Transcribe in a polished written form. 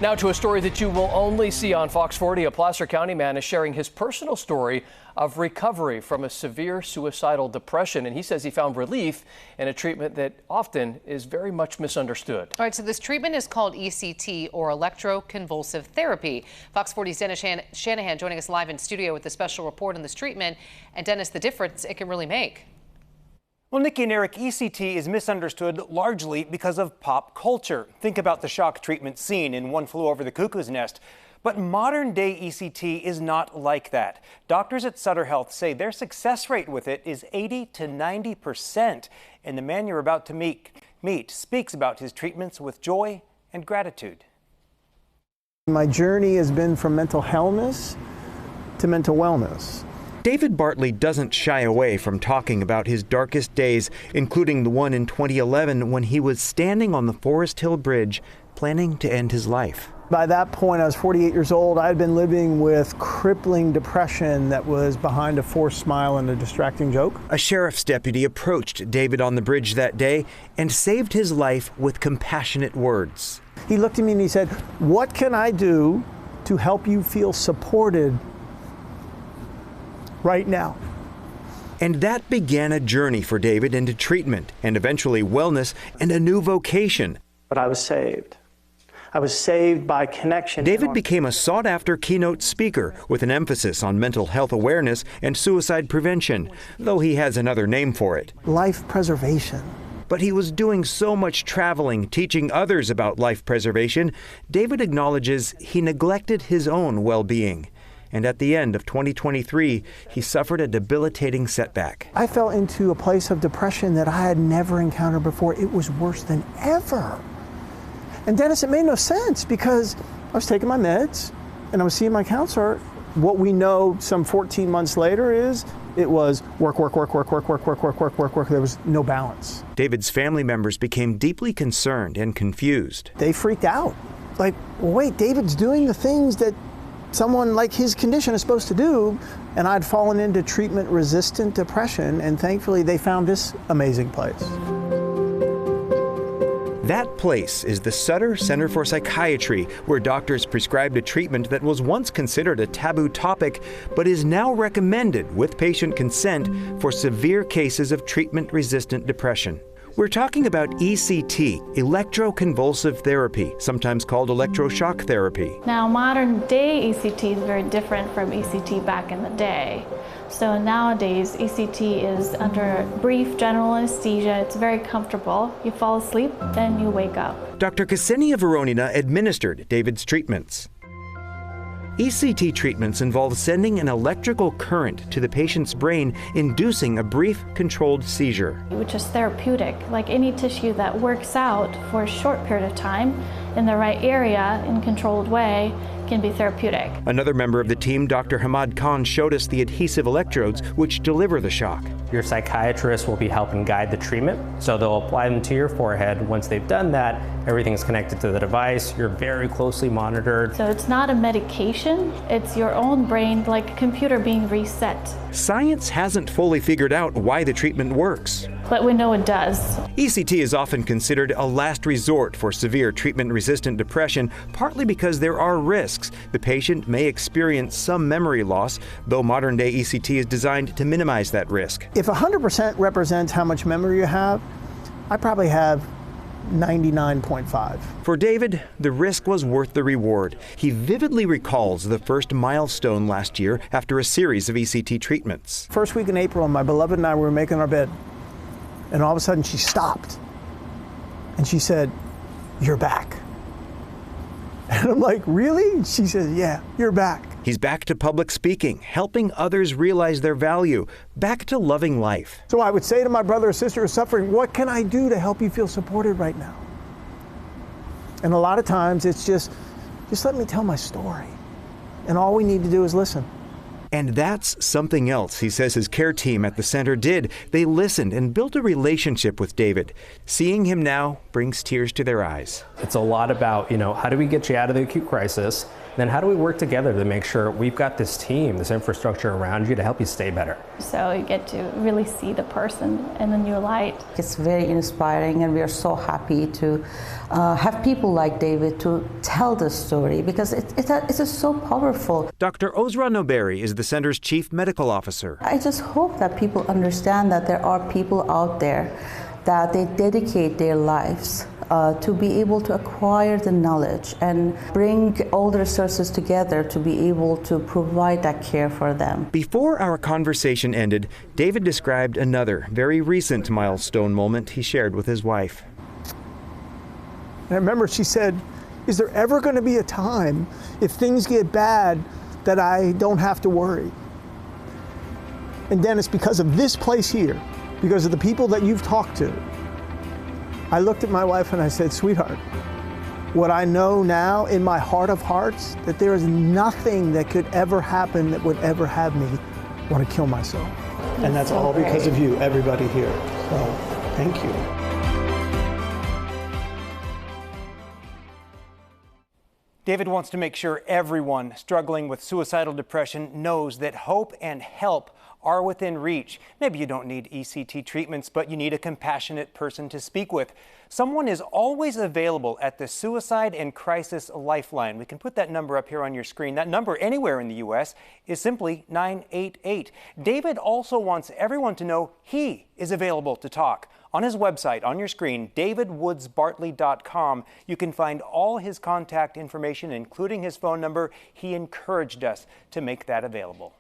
Now to a story that you will only see on Fox 40. A Placer County man is sharing his personal story of recovery from a severe suicidal depression. And he says he found relief in a treatment that often is very much misunderstood. All right, so this treatment is called ECT, or electroconvulsive therapy. Fox 40's Dennis Shanahan joining us live in studio with a special report on this treatment. And Dennis, the difference it can really make. Well, Nikki and Eric, ECT is misunderstood largely because of pop culture. Think about the shock treatment scene in One Flew Over the Cuckoo's Nest. But modern-day ECT is not like that. Doctors at Sutter Health say their success rate with it is 80 to 90%. And the man you're about to meet speaks about his treatments with joy and gratitude. My journey has been from mental illness to mental wellness. David Bartley doesn't shy away from talking about his darkest days, including the one in 2011 when he was standing on the Forest Hill Bridge planning to end his life. By that point, I was 48 years old. I had been living with crippling depression that was behind a forced smile and a distracting joke. A sheriff's deputy approached David on the bridge that day and saved his life with compassionate words. He looked at me and he said, "What can I do to help you feel supported right now?" And that began a journey for David into treatment and eventually wellness and a new vocation. But I was saved. I was saved by connection. David became a sought-after keynote speaker with an emphasis on mental health awareness and suicide prevention, though he has another name for it. Life preservation. But he was doing so much traveling, teaching others about life preservation, David acknowledges he neglected his own well-being. And at the end of 2023, he suffered a debilitating setback. I fell into a place of depression that I had never encountered before. It was worse than ever. And Dennis, it made no sense because I was taking my meds and I was seeing my counselor. What we know some 14 months later is it was work. There was no balance. David's family members became deeply concerned and confused. They freaked out. Like, well, wait, David's doing the things that someone like his condition is supposed to do, and I'd fallen into treatment-resistant depression, and thankfully they found this amazing place. That place is the Sutter Center for Psychiatry, where doctors prescribed a treatment that was once considered a taboo topic, but is now recommended with patient consent for severe cases of treatment-resistant depression. We're talking about ECT, electroconvulsive therapy, sometimes called electroshock therapy. Now, modern day ECT is very different from ECT back in the day. So nowadays, ECT is under brief general anesthesia. It's very comfortable. You fall asleep, then you wake up. Dr. Ksenia Voronina administered David's treatments. ECT treatments involve sending an electrical current to the patient's brain, inducing a brief, controlled seizure. Which is therapeutic, like any tissue that works out for a short period of time in the right area in a controlled way can be therapeutic. Another member of the team, Dr. Hamad Khan, showed us the adhesive electrodes which deliver the shock. Your psychiatrist will be helping guide the treatment, so they'll apply them to your forehead. Once they've done that, everything's connected to the device. You're very closely monitored. So it's not a medication, it's your own brain, like a computer being reset. Science hasn't fully figured out why the treatment works. But we know it does. ECT is often considered a last resort for severe treatment-resistant depression, partly because there are risks. The patient may experience some memory loss, though modern-day ECT is designed to minimize that risk. If 100% represents how much memory you have, I probably have 99.5. For David, the risk was worth the reward. He vividly recalls the first milestone last year after a series of ECT treatments. First week in April, my beloved and I were making our bed, and all of a sudden she stopped, and she said, "You're back." And I'm like, "Really?" She says, "Yeah, you're back." He's back to public speaking, helping others realize their value, back to loving life. So I would say to my brother or sister who's suffering, what can I do to help you feel supported right now? And a lot of times it's just let me tell my story. And all we need to do is listen. And that's something else he says his care team at the center did. They listened and built a relationship with David. Seeing him now, brings tears to their eyes. It's a lot about, how do we get you out of the acute crisis? Then how do we work together to make sure we've got this team, this infrastructure around you to help you stay better? So you get to really see the person in a new light. It's very inspiring, and we are so happy to have people like David to tell the story, because it's so powerful. Dr. Ozra Noberi is the center's chief medical officer. I just hope that people understand that there are people out there that they dedicate their lives to be able to acquire the knowledge and bring all the resources together to be able to provide that care for them. Before our conversation ended, David described another very recent milestone moment he shared with his wife. And I remember she said, is there ever going to be a time, if things get bad, that I don't have to worry? And Dennis, because of this place here, because of the people that you've talked to, I looked at my wife and I said, sweetheart, what I know now in my heart of hearts, that there is nothing that could ever happen that would ever have me want to kill myself. And that's all because of you, everybody here. So, thank you. David wants to make sure everyone struggling with suicidal depression knows that hope and help are within reach. Maybe you don't need ECT treatments, but you need a compassionate person to speak with. Someone is always available at the Suicide and Crisis Lifeline. We can put that number up here on your screen. That number anywhere in the U.S. is simply 988. David also wants everyone to know he is available to talk. On his website, on your screen, davidwoodsbartley.com, you can find all his contact information, including his phone number. He encouraged us to make that available.